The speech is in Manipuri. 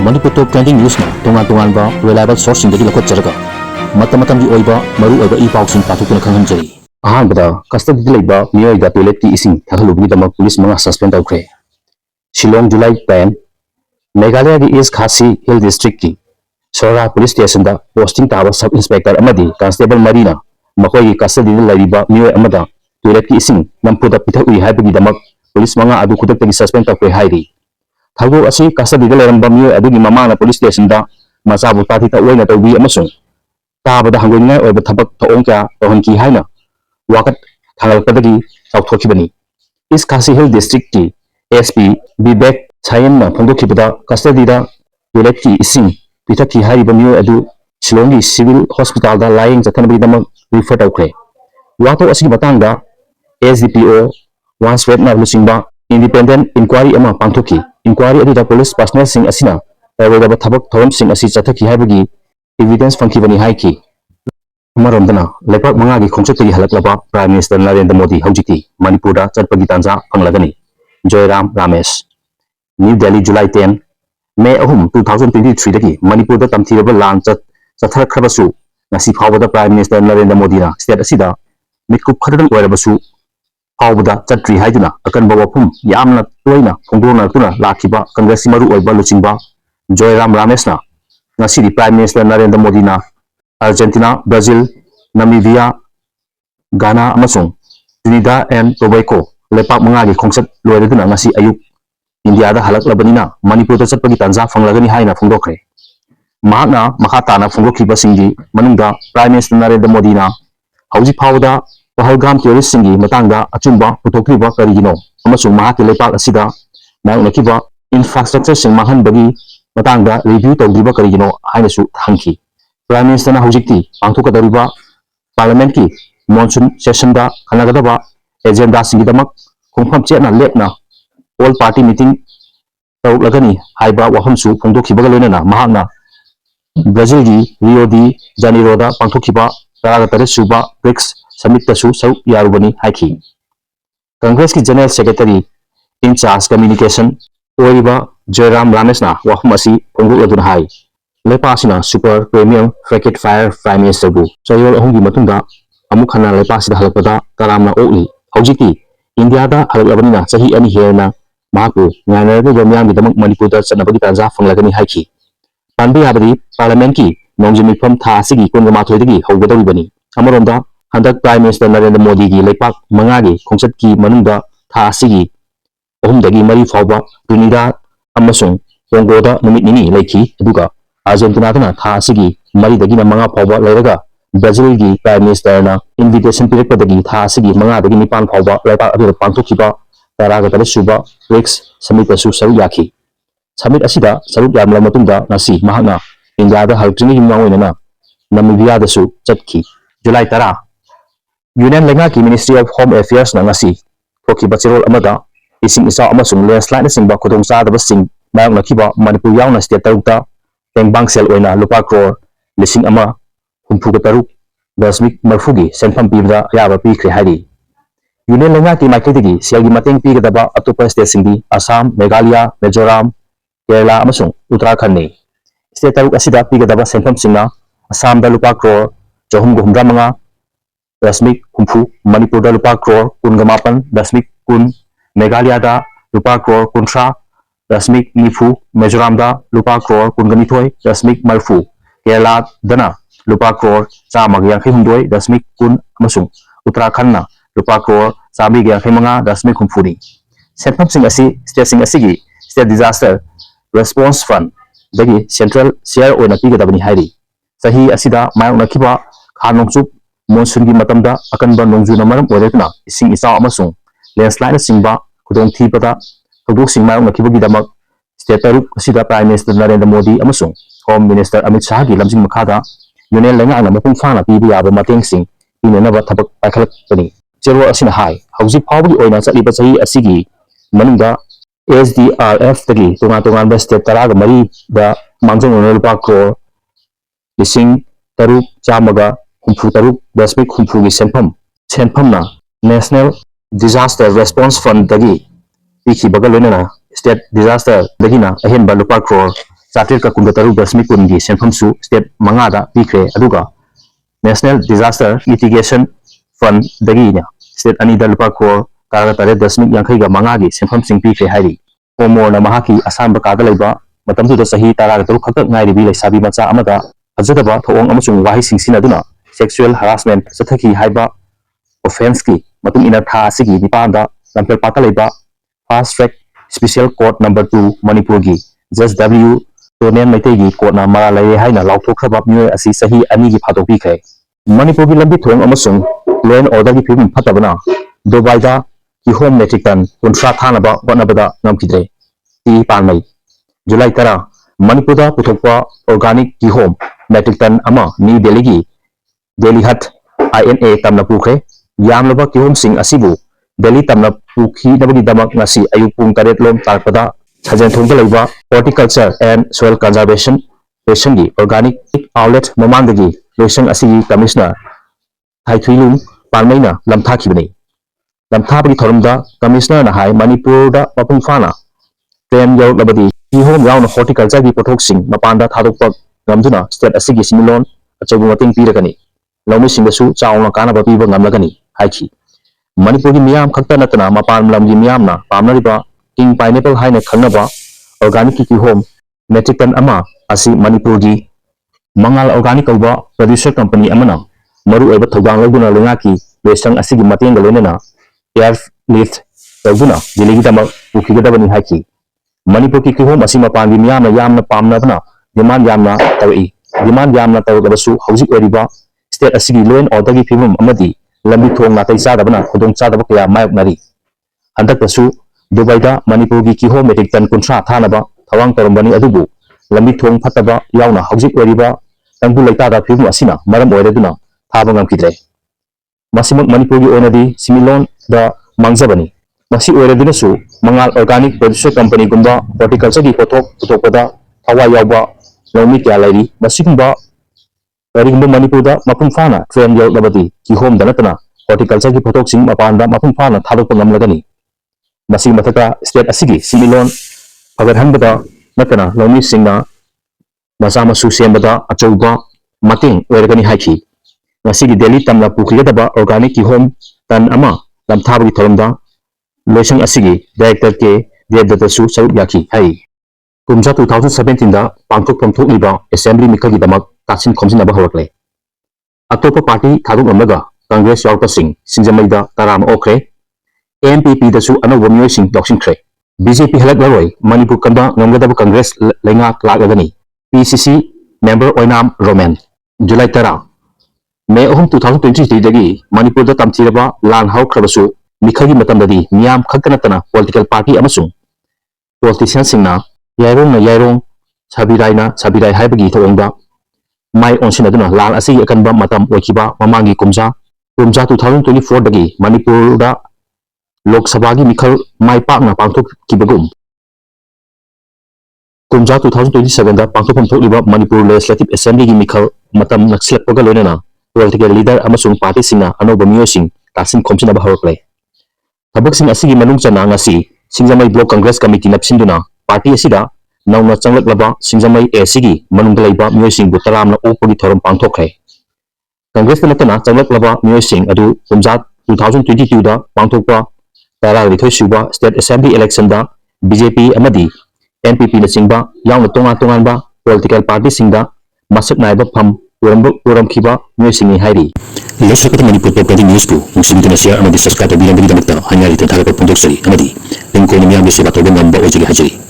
Manipur Top Trending News na tungan-tungan reliable source sindagi lakot jaraga mata-matam di oiba maru oiba ipausin patukuna khanghanjari ahanbada custody laiba miyoi da toilet ki ising thakalubni dama police mga suspend tawkre Shillong July 10 Meghalaya ki East Khasi Hill District ki Sora Police Station da posting tawa sub inspector amadi constable marina makoi ki custody laiba miyoi amada toilet ki ising nampuda pithui haibagi damak police mga adu khudak tagi suspend tawkre hairi Thago asi custody da leramba miyoi adugi mamana police station da masabu tati ta oina tawbi amasung tabada hangoingai oiba thabak thaong kya tohanki haina wakat thangalpadagi chawthokibani East Khasi Hill District ki SP Vivek Chayan na phongdokhibada custody da toilet ki ising pithaki hariba miyoi adu Shillong ki civil hospital da lying chathanabagi damak refer tawkre wato asigi matangda SDPO Wanswet na lusingba independent inquiry ama pangthoki inquiry adu da police personnel sing asina taweda thabak thoram sing asi chathaki haibagi evidence fangkibani haiki amaromdana lepak mangagi khongchaptagi halaklaba Prime Minister Narendra Modi haujiki Manipurda chatpagi tanja phanglagani Joyram Ramesh New Delhi July 10 May 2023 dagi Manipurda tamthiraba lang chatharakhabasu ngasi phawbada Prime Minister Narendra Modi na state asida mitkup khadang oirabasu phawbada chatri haiduna akanba wafum yamna toina phongdona tuna lakhiba Congress maru oiba luchingba Joyram Ramesh na ngasi Prime Minister Narendra Modi na Argentina, Brazil, Namibia, Ghana amasung Trinidad and Tobago lepak mangagi khongsat loiraduna ngasi ayuk India da halaklabanina Manipur da chatpagi tanja phanglagani haina phongdokre mahakna makhatana phongdokhiba singgi manungda Prime Minister Narendra Modi na hauji phawda Pahalgam terrorist singgi matangda achumba puthokriba karigino amasung mahaki lepak asida nakiba infrastructure sing mahanbagi matangda review tawdiba karigino haina su hangki Prime Minister na hujikti pangthokadariba Parliament ki monsoon session da khanagadaba agenda singidamak khongpham chena lepna all party meeting tawlagani haiba wahamsu phongdokhibaga loinana mahakna Brazil gi Rio de Janeiro da pangthokhiba 13 suba BRICS summit tasu saruk yarubani haiki Congress ki General Secretary in charge communication oiba Joyram Ramesh na wahum asi phongdokladuna hai Lepasina Super Premium Frigate Fire Prime Minister bu Chayol ahungi matungda amukhana lepasida halakpada karamna okli haujiki India da halaklabanina chahi ani herna mahaku nganaraga yamyam gidamak Manipur da chanabagi tanja phanglagani haiki panbi habadi Parliament ki nongjimifam tha asigi kungamathloi dagi haugadoribani amaronda handak Prime Minister Narendra Modi gi lepak mangagi khongsat ki manungda tha asigi ahumdagi mari fawba Trinidad amasung Congo da numit nini leiki aduga Argentina na tha asigi mari dagi na manga phawba leiraga Brazil gi Prime Minister na invitation pirekpadagi tha asigi manga dagi nipan phawba lepa adu pangthokhiba taraga suba BRICS summit asu saru yaki summit asida saru yamla matungda ngasi mahakna India da haltrini himngaoina na Namibia da su chatki July 10 Union Lenga ki Ministry of Home Affairs na ngasi thokhiba chirol amada ising isa amasung landslide singba khudong chadaba sing mayang nakhiba Manipur yauna state tarukta Tengbang sel oina lupa crore lising ama humpuga taruk dasmik marfugi senfam pibda yaba pikre hari Union Lenga ki maikidigi selgi mateng pigadaba atopa state singdi Assam, Meghalaya, Mizoram, Kerala amasung Uttarakhand ni state taruk asida pigadaba senfam singna Assam da lupa crore johum gohumra manga dasmik humpu Manipur da lupa crore kungamapan dasmik kun Meghalaya da lupa crore kuntra Dasmik Nifu, Mizoram da lupa crore kunganithoi, Dasmik Marfu, Kerala dana lupa crore chamag yangkhai humdoi, Dasmik kun amasung Uttarakhand na lupa crore chamig yangkhai manga, Dasmik humfuni. Senfam sing asi state sing asigi state disaster response fund dagi central share oina pigadabani hairi. Sahi asida mayang nakhiba khanongchup monsoon gi matamda akanba nongju na maram oiretna ising isa amasung landslide singba khudong thipada Huduk sing mayong nakibagi damak state taruk asida Prime Minister Narendra Modi amasung Home Minister Amit Shah gi lamjing makhada Union Lenga na mapung fana pibi yaba mateng sing pinanaba thabak paikhalakpani chero asina hai hauji phawgi oina chaliba chahi asigi manungda SDRF tagi tungan ba state taraga mari da mangjang lupa crore lising taruk chamaga humfu taruk dasmik humfu gi senpham na National Disaster Response Fund dagi Piki bagal na state disaster dagina ahin ba lupa crore 493.9 gi senfamsu state mangada pikre aduga National Disaster Mitigation Fund dagi nya state ani da lupa crore karaga tare dasmik yankhai ga mangagi senfam sing pikre hairi omor na mahaki asamba kada laiba matam du da sahi taraga taru khakta ngai ribi laisabi macha amada ajadaba thong amasung wahi singsina duna sexual harassment sathaki haiba offense ki matung ina tha asigi nipanda lampel pata laiba fast track special court number 2 Manipur gi Judge W Tonen Maitegi court na mara lai haina lauthokhraba myoy asi sahi ani gi phadopi khai Manipur gi lambi thong amasung law and order gi phim phatabana Dubai ki home metric ton kuntra thana ba wanabada ngamkidre ti panmai July 10 Manipur da puthokpa organic ki home metric ton ama ni Delhi gi Delhi Hat INA tamna pukhe yamlaba ki home sing asibu Delhi tamna pukhi dabagi damak ngasi ayupung karet lom tarpada sajen thongda laiba horticulture and soil conservation gi organic outlet mamandagi loisang asigi commissioner Thaithuilung Palmaina lamthakibani lamthabagi thorumda commissioner na hai Manipur da mapung fana train yaw labadi ki home yawn horticulture gi pothok sing mapanda thadokpa ngamduna state asigi similon achobu mating piragani lawmi singdasu chawna kana ba piba ngamlagani haiki Manipur gi miyam khakta natana mapan lam gi miyam na pamnariba king pineapple haina khangnaba organic ki home metric ton ama asi Manipur gi mangal organic ba producer company amana maru eba thogang laguna lenga ki loisang asigi mateng galena airlift tawduna diligi dama ukhigadabani haiki Manipur ki home asi mapangi miyamna yamna pamnabna demand yamna tawgabasu hauzik oriba state asigi law and order gi phimum amadi lambi thong na tai chadabana khudong chadaba kaya mayoknari handaktasu Dubai da Manipur gi home metric ton kuntra thanaba thawang tarambani adubu lambi thong phataba yawna hauzik oriba tangbu laita da phimum asina maram oireduna thaba ngamkidre masimak Manipur gi onadi similon da mangjabani masi oiredinasu mangal organic producer company gumba horticulture gi pothok puthokpada thawa yawba lawmi kya lairi masigumba karigumba Manipur da mapung fana train yaw labadi ki home danatana horticulture gi pothok sing mapanda mapung fana thadokpa ngamlagani masi mathaka state asigi similon pagarhanbada natana lawmi singna masama su sembada achouba mating oiragani haiki ngasigi Delhi tamna pukhigadaba organic ki home tan ama lamthabagi thorumda loisang asigi director ke Devdatasu saruk yaki hai kumja 2017 da pangthok pamthokliba assembly mikagi damak katsin khomjinaba horakle atopa party thaduk amaga congress yawta singjamaida taram okre MPP dasu anoba myoy sing doksingkhre BJP halak laroi Manipur kamba ngamgadaba congress lenga klagagani PCC member oinam Roman July 10 May 2023 dagi Manipur da tamchiraba lan hawkhrabasu mikhagi matamdadi miyam khakkanatana political party amasung politicians singna yairong sabirai haibagi thawangda mai onsinaduna lan asigi akanba matam oikiba mamangi kumja 2024 dagi Manipur da Lok Sabha gi mikhal mai pakna pangthok kibagum kumja 2027 da pangthokam thokliba Manipur Legislative Assembly gi mikhal matam naksilakpaga loinana political leader amasung party singna anoba miyosing kasin khomsinaba horakle tabak sing asigi manung chana ngasi Singjamai Block Congress Committee napsinduna party asida nauna changlaklaba Singjamai ASigi manungda laiba miyosing butaramna opagi thorum pangthokre Congress natana changlaklaba miyosing adu kumja 2022 da pangthokpa Taralithoi suba State Assembly election da BJP amadi MPP na singba yawna tongan political party singda masak naiba pham uramkhiba miyosing hairi Lesakata Manipur Property News ko muslimduna share amadi subscribe bilang damakta hanyari tentara pondok sari amadi lingko ni miyam bese batol ngamba ojigi hajiri